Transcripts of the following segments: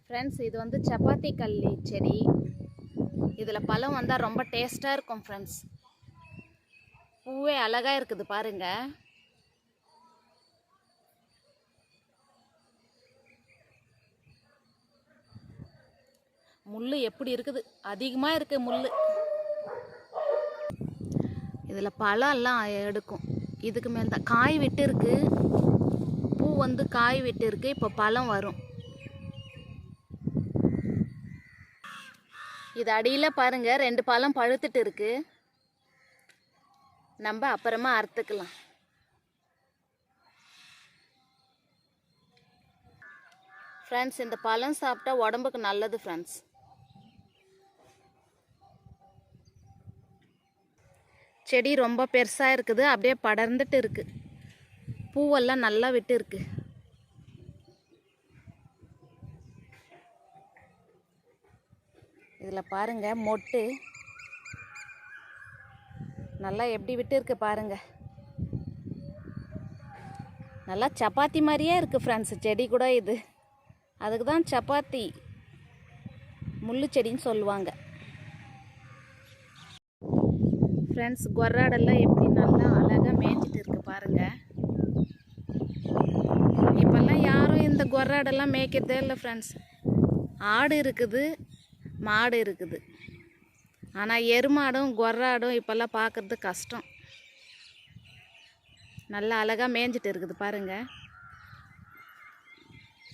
Friends, இது வந்து சப்பாத்தி கல்லி செடி. இதில் பழம் வந்தால் ரொம்ப டேஸ்ட்டாக இருக்கும் ஃப்ரெண்ட்ஸ். பூவே அழகாக இருக்குது பாருங்க. முள் எப்படி இருக்குது, அதிகமாக இருக்குது முள். இதில் பழம்லாம் எடுக்கும். இதுக்கு மேல் தான் காய் விட்டு இருக்கு. பூ வந்து காய் விட்டு இருக்கு. இப்போ பழம் வரும். இது அடியில் பாருங்க, 2 பழம் பழுத்துட்டு இருக்கு. நம்ம அப்புறமா அறுத்துக்கலாம். ஃப்ரெண்ட்ஸ், இந்த பழம் சாப்பிட்டா உடம்புக்கு நல்லது ஃப்ரெண்ட்ஸ். செடி ரொம்ப பெருசாக இருக்குது, அப்படியே படர்ந்துட்டு இருக்கு. பூவெல்லாம் நல்லா விட்டு இருக்கு. இதில் பாருங்க, மொட்டு நல்லா எப்படி விட்டு இருக்கு பாருங்க. நல்லா சப்பாத்தி மாதிரியே இருக்குது ஃப்ரெண்ட்ஸ் செடி கூட. இது அதுக்கு தான் சப்பாத்தி முள்ளு செடின்னு சொல்லுவாங்க. ஃப்ரெண்ட்ஸ், கொர்ராடெல்லாம் எப்படி நல்லா அழகாக மேய்ஞ்சிட்டு இருக்கு பாருங்க. இப்போல்லாம் யாரும் இந்த கொர்ராடெல்லாம் மேய்க்கிறதே இல்லை ஃப்ரெண்ட்ஸ். ஆடு இருக்குது, மாடு இருக்குது. ஆனால் எருமாடும் கொர்ராடும் இப்போல்லாம் பார்க்குறது கஷ்டம். நல்லா அழகாக மேய்ஞ்சிட்டு இருக்குது பாருங்க.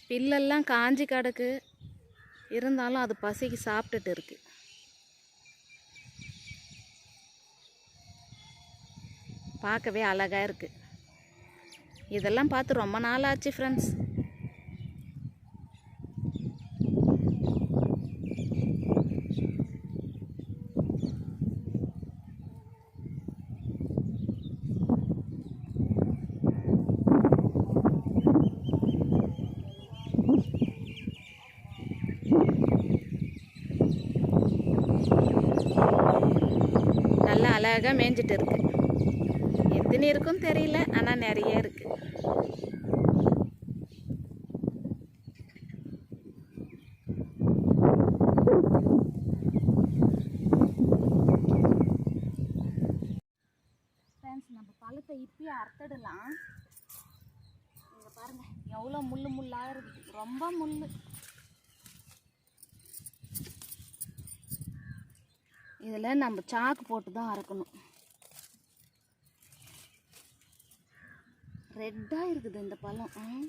பில்லெல்லாம் காஞ்சி கிடக்கு, இருந்தாலும் அது பசிக்கு சாப்பிட்டுட்டு இருக்கு. பார்க்கவே அழகாக இருக்கு. இதெல்லாம் பார்த்து ரொம்ப நாள் ஆச்சு ஃப்ரெண்ட்ஸ். நல்லா அழகாக மேய்ஞ்சிட்டு இருக்கு. எத்தனை இருக்கும் தெரியல, ஆனால் நிறைய இருக்கு. ஃப்ரெண்ட்ஸ், நம்ம பழத்தை இப்பயே அறுத்துடலாம். இங்கே பாருங்க, எவ்வளோ முள்ளாக இருக்குது. ரொம்ப முள். இதில் நம்ம சாக்கு போட்டு தான் அறுக்கணும். ரெட்டாக இருக்குது இந்த பழம்.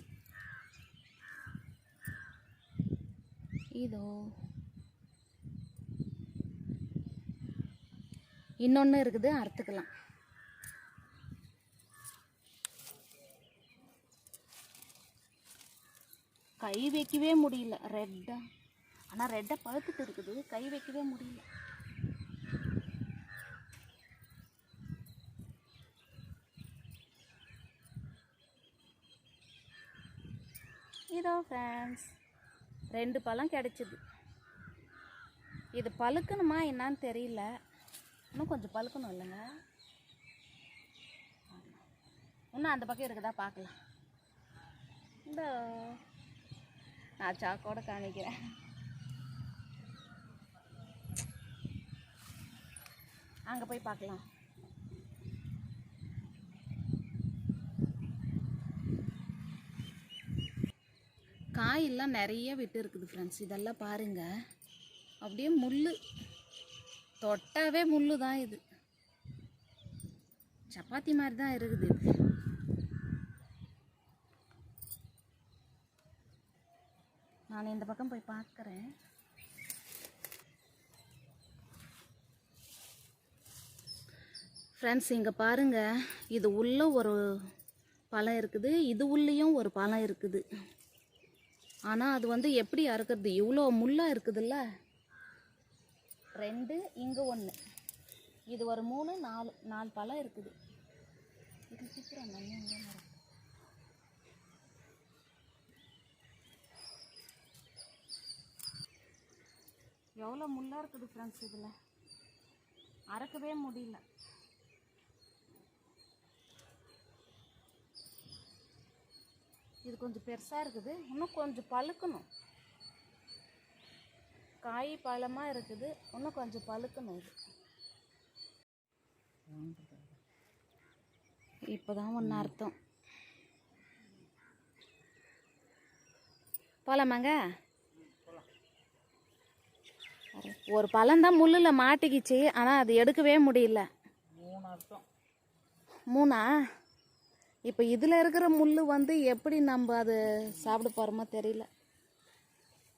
இதோ இன்னொன்று இருக்குது, அறுத்துக்கலாம். கை வைக்கவே முடியல ரெட்டா. ஆனால் ரெட்டை பழுத்துட்டு இருக்குது, கை வைக்கவே முடியல. இதோ ஃப்ரெண்ட்ஸ், 2 பழம் கிடச்சிது. இது பழுக்கணுமா என்னான்னு தெரியல. இன்னும் கொஞ்சம் பழுக்கணும் இல்லைங்க. இன்னும் அந்த பக்கம் இருக்குதா பார்க்கலாம். இந்த நான் சாக்கோட காமிக்கிறேன். அங்கே போய் பார்க்கலாம். காயெல்லாம் நிறைய விட்டு இருக்குது ஃப்ரெண்ட்ஸ். இதெல்லாம் பாருங்க, அப்படியே முள், தொட்டாவே முள் தான். இது சப்பாத்தி மாதிரி தான் இருக்குது. இது நான் இந்த பக்கம் போய் பார்க்குறேன். ஃப்ரெண்ட்ஸ், இங்கே பாருங்க, இது உள்ள ஒரு பழம் இருக்குது, இது உள்ளேயும் ஒரு பழம் இருக்குது. ஆனால் அது வந்து எப்படி அறுக்கிறது? இவ்வளோ முள்ளாக இருக்குதுல்ல. 2, இங்கே 1, இது ஒரு 3, 4 பழம் இருக்குது. இது சீக்கிரம் எவ்வளோ முள்ளாக இருக்குது ஃப்ரெண்ட்ஸ். இதில் அறுக்கவே முடியல. இது கொஞ்சம் பெருசாக இருக்குது, இன்னும் கொஞ்சம் பழுக்கணும். காய் பழமாக இருக்குது, இன்னும் கொஞ்சம் பழுக்கணும். இது இப்போதான் ஒன்று அர்த்தம். போகலாமாங்க? ஒரு பழம்தான் முள்ளில் மாட்டிக்கிச்சு, ஆனால் அது எடுக்கவே முடியல. 3 அர்த்தம். 3ஆ? இப்போ இதில் இருக்கிற முள் வந்து எப்படி நம்ம அது சாப்பிட போகிறோமோ தெரியல.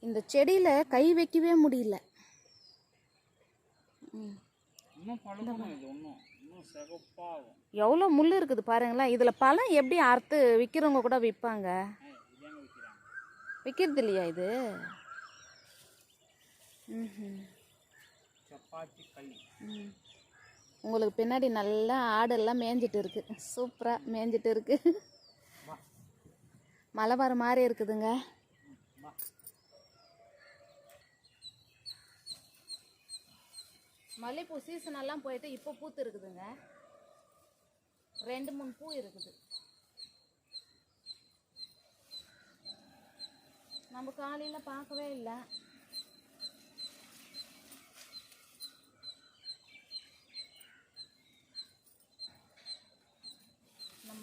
இந்த செடியில் கை வைக்கவே முடியல. எவ்வளோ முள் இருக்குது பாருங்களேன். இதில் பழம் எப்படி அறுத்து விற்கிறவங்க கூட விற்பாங்க. விற்கிறது இல்லையா இது? உங்களுக்கு பின்னாடி நல்லா ஆடெல்லாம் மேய்ஞ்சிட்டு இருக்கு. சூப்பராக மேய்ஞ்சிட்டு இருக்கு. மழை வர மாதிரி இருக்குதுங்க. மல்லிகைப்பூ சீசன் எல்லாம் போயிட்டு இப்போ பூத்து இருக்குதுங்க. 2-3 பூ இருக்குது. நம்ம காலையில் பார்க்கவே இல்லை.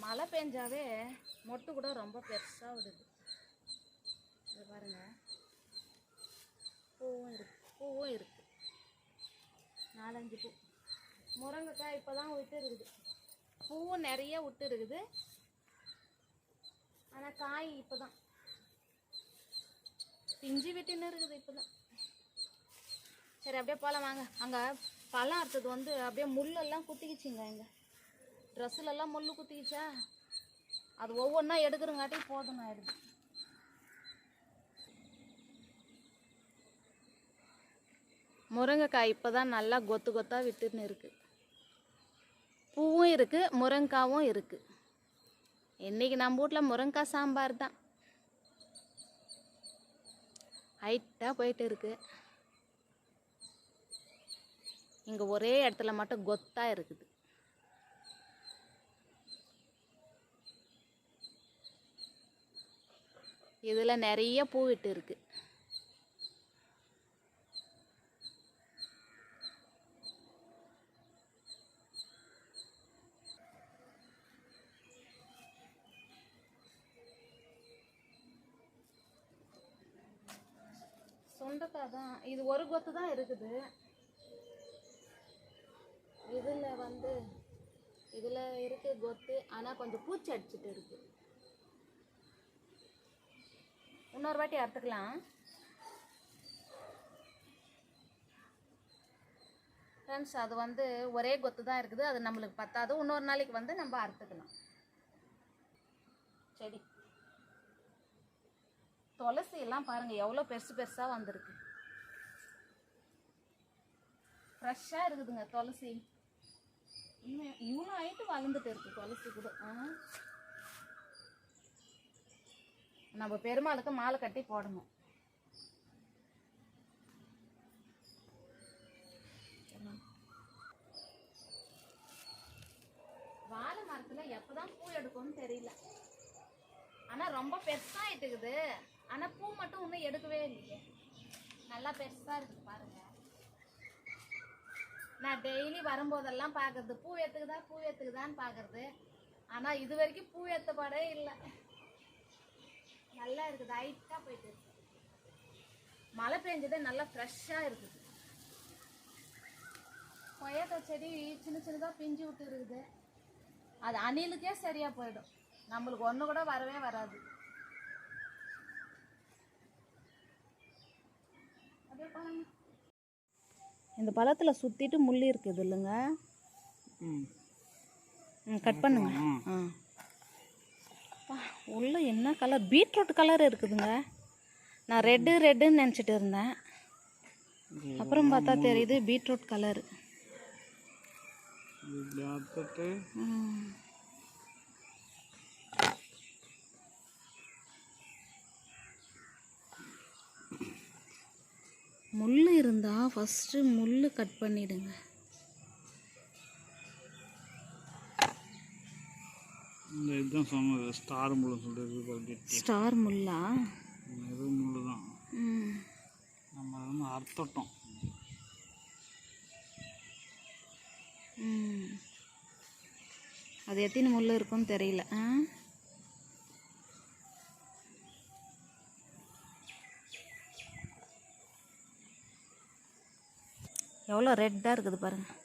மழை பெஞ்சாவே மொட்டு கூட ரொம்ப பெருசாக விடுது. இது பாருங்க, பூவும் இருக்கு. 4-5 பூ. முருங்கைக்காய் இப்போ தான் விட்டு இருக்குது. பூவும் நிறைய விட்டு இருக்குது, ஆனால் காய் இப்போ தான் பிஞ்சு விட்டுன்னு இருக்குது. இப்போ தான் சரி, அப்படியே போகலாம் வாங்க. அங்கே பழம் அறுத்தது வந்து அப்படியே முள்ளெல்லாம் குத்திக்கிச்சிங்க. இங்கே ட்ரெஸ்ஸுலெல்லாம் முள் குத்திக்கிச்சா, அது ஒவ்வொன்றா எடுக்கிறங்காட்டி போதும் ஆயிடுது. முருங்கைக்காய் இப்போ தான் நல்லா கொத்து கொத்தாக விட்டுன்னு இருக்குது. பூவும் இருக்குது, முருங்கைக்காவும் இருக்குது. இன்றைக்கி நம்ம வீட்டில் முருங்கைக்காய் சாம்பார் தான். ஹைட்டாக போயிட்டு இருக்கு. இங்கே ஒரே இடத்துல மட்டும் கொத்தாக இருக்குது. இதில் நிறைய பூ விட்டு இருக்கு. சுண்டைக்காய் தான் இது, ஒரு கொத்து தான் இருக்குது. இதில் இருக்கு கொத்து, ஆனால் கொஞ்சம் பூச்சி அடிச்சுட்டு இருக்கு. இன்னொரு வாட்டி அறுத்துக்கலாம் ஃப்ரெண்ட்ஸ். அது வந்து ஒரே கொத்து தான் இருக்குது, அது நம்மளுக்கு பத்தாது. இன்னொரு நாளைக்கு வந்து நம்ம அறுத்துக்கலாம். செடி துளசி எல்லாம் பாருங்கள் எவ்வளோ பெருசு பெருசாக வந்திருக்கு. ஃப்ரெஷ்ஷாக இருக்குதுங்க துளசி. இன்னும் இவ்வளோ ஆகிட்டு வளர்ந்துட்டு இருக்கு துளசி கூட. நம்ம பெருமாளுக்கு மாலை கட்டி போடணும். வாழை மரத்தில் எப்போதான் பூ எடுக்கும்னு தெரியல. ஆனால் ரொம்ப பெருசாகிட்டு இருக்குது. ஆனால் பூ மட்டும் இன்னும் எடுக்கவே இல்லையே. நல்லா பெருசாக இருக்குது பாருங்க. நான் டெய்லி வரும்போதெல்லாம் பார்க்கறது பூ ஏற்றுக்குதான்னு பார்க்கறது. ஆனால் இது வரைக்கும் பூ ஏற்றப்பாடே இல்லை. நல்லா இருக்குது, ஹைட்டாக போயிட்டு இருக்கு. மழை பெஞ்சதே நல்லா ஃப்ரெஷ்ஷாக இருக்குது. கொய்யாக்காய் செடி சின்னதாக பிஞ்சு விட்டு இருக்குது. அது அணிலுக்கே சரியாக போயிடும். நம்மளுக்கு ஒன்று கூட வரவே வராது. அப்படியே பாருங்க, இந்த பழத்தில் சுற்றிட்டு முள்ளி இருக்குது இல்லைங்க. கட் பண்ணுங்க. உள்ள என்ன கலர், பீட்ரூட் கலர் இருக்குதுங்க. நான் ரெட்டுன்னு நினச்சிட்டு இருந்தேன். அப்புறம் பார்த்தா தெரியுது பீட்ரூட் கலர். முள் இருந்தால் ஃபஸ்ட்டு முள் கட் பண்ணிடுங்க. இதுதான் சொன்னது ஸ்டார் முள்ளு சொல்லிட்டு. ஸ்டார் முள்ளா? முள்ளு தான். நம்ம அர்த்தட்டம். அது எத்தனை முள் இருக்குன்னு தெரியல. எவ்வளோ ரெட்டாக இருக்குது பாருங்கள்.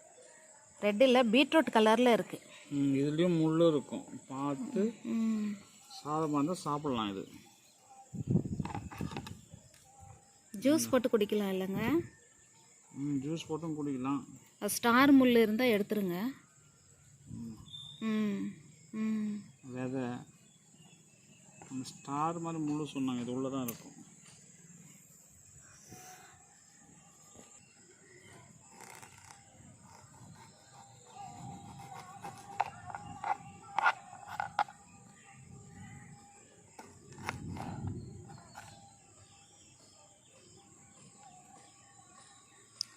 ரெட் இல்லை, பீட்ரூட் கலரில் இருக்குது. இதுலேயும் முள் இருக்கும். பார்த்து சாதமாக இருந்தால் சாப்பிட்லாம். இது ஜூஸ் போட்டு குடிக்கலாம் இல்லைங்க? ஜூஸ் போட்டும் குடிக்கலாம். அது ஸ்டார் முள் இருந்தால் எடுத்துருங்க. விதை அந்த ஸ்டார் மாதிரி முள் சொன்னாங்க. இது உள்ளே தான் இருக்கும்.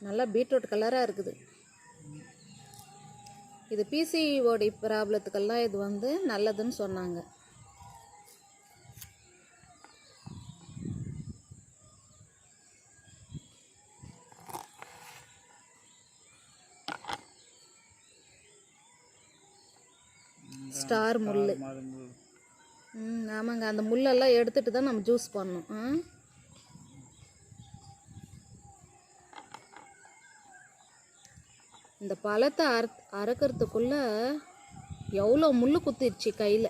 நல்லா பீட்ரூட் கலராக இருக்குது. இது பிசிஓடி ப்ராப்ளத்துக்கெல்லாம் இது வந்து நல்லதுன்னு சொன்னாங்க. ஸ்டார் முள். ஆமாங்க, அந்த முள்ளெல்லாம் எடுத்துட்டு தான் நம்ம ஜூஸ் பண்ணணும். இந்த பழத்தை அறுக்கிறதுக்குள்ள எவ்வளோ முள் குத்திடுச்சு கையில்.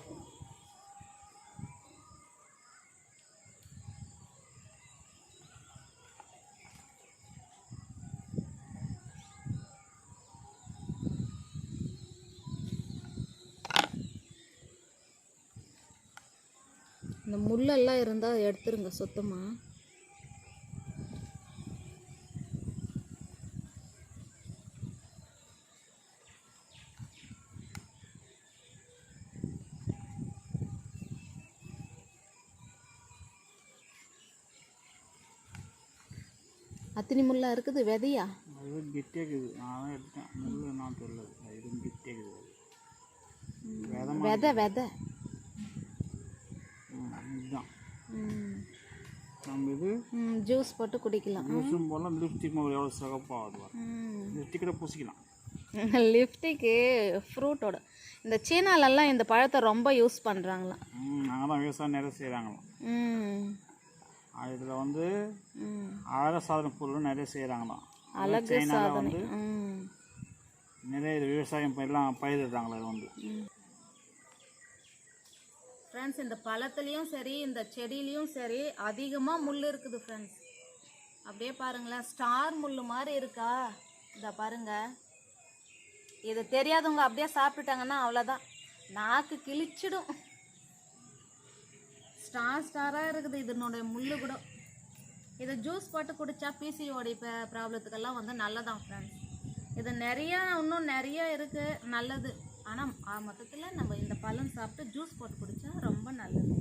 இந்த முள்ளெல்லாம் இருந்தால் எடுத்துருங்க சுத்தமாக. அத்தினி முள்ளாக இருக்குது. விதையா? அது கெட்டியாக இருக்குது. நான் எடுத்தேன். முள் நான் தெரியல. இது கெட்டியாக இருக்குது. விதை விதை இதுதான். நம்ம இது ஜூஸ் போட்டு குடிக்கலாம். ஜூஸும் போடலாம். லிப்ஸ்டிக் எவ்வளோ சிறப்பாக லிப்ஸ்டிக்கில் பூசிக்கலாம். லிப்ஸ்டிக்கு ஃப்ரூட்டோட. இந்த சீனாலெல்லாம் இந்த பழத்தை ரொம்ப யூஸ் பண்ணுறாங்களாம். நாங்கள் தான் விவசாயம் நிறைய செய்கிறாங்களாம். இதில் வந்து அழகு சாதனை பொருள் நிறைய செய்கிறாங்களாம். அழகு சாதனை வந்து நிறைய விவசாயம் எல்லாம் பயிரிடுறாங்களா. இது வந்து ஃப்ரெண்ட்ஸ், இந்த பழத்துலேயும் சரி இந்த செடியிலையும் சரி அதிகமாக முள் இருக்குது ஃப்ரெண்ட்ஸ். அப்படியே பாருங்களேன், ஸ்டார் முள் மாதிரி இருக்கா. இதை பாருங்க. இது தெரியாதவங்க அப்படியே சாப்பிட்டுட்டாங்கன்னா அவ்வளோதான், நாக்கு கிழிச்சிடும். ஸ்டாராக இருக்குது இதனுடைய முள் கூட. இதை ஜூஸ் போட்டு குடித்தா பிசிஓடி ப்ராப்ளத்துக்கெல்லாம் வந்து நல்லதான் ஃப்ரெண்ட்ஸ். இது இன்னும் நிறைய இருக்குது நல்லது. ஆனால் மொத்தத்தில் நம்ம இந்த பழம் சாப்பிட்டு ஜூஸ் போட்டு குடித்தா ரொம்ப நல்லது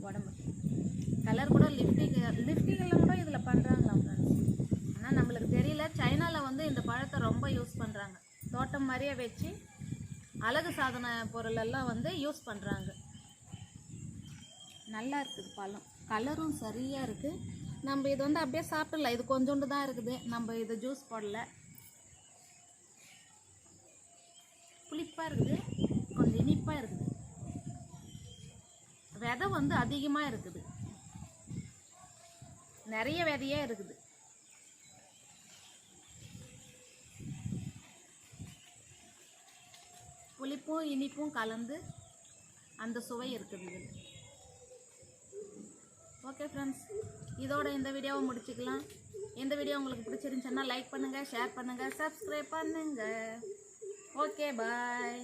உடம்புக்கு. கலர் கூட லிப்டிக்கெல்லாம் கூட இதில் பண்ணுறாங்களாம் ஃப்ரெண்ட்ஸ். ஆனால் நம்மளுக்கு தெரியல. சைனாவில் வந்து இந்த பழத்தை ரொம்ப யூஸ் பண்ணுறாங்க. தோட்டம் மாதிரியே வச்சு அழகு சாதன பொருளெல்லாம் வந்து யூஸ் பண்ணுறாங்க. நல்லா இருக்குது பழம். கலரும் சரியாக இருக்குது. நம்ம இது வந்து அப்படியே சாப்பிடலாம். இது கொஞ்சோண்டு தான் இருக்குது. நம்ம இது ஜூஸ் போடல. புளிப்பாக இருக்குது, கொஞ்சம் இனிப்பாக இருக்குது. விதை வந்து அதிகமாக இருக்குது. நிறைய விதையே இருக்குது. புளிப்பும் இனிப்பும் கலந்து அந்த சுவை இருக்குது இதில். ஓகே ஃப்ரெண்ட்ஸ், இதோட இந்த வீடியோவை முடிச்சுக்கலாம். இந்த வீடியோ உங்களுக்கு பிடிச்சிருந்துச்சுன்னா லைக் பண்ணுங்கள், ஷேர் பண்ணுங்கள், சப்ஸ்கிரைப் பண்ணுங்கள். ஓகே, பாய்.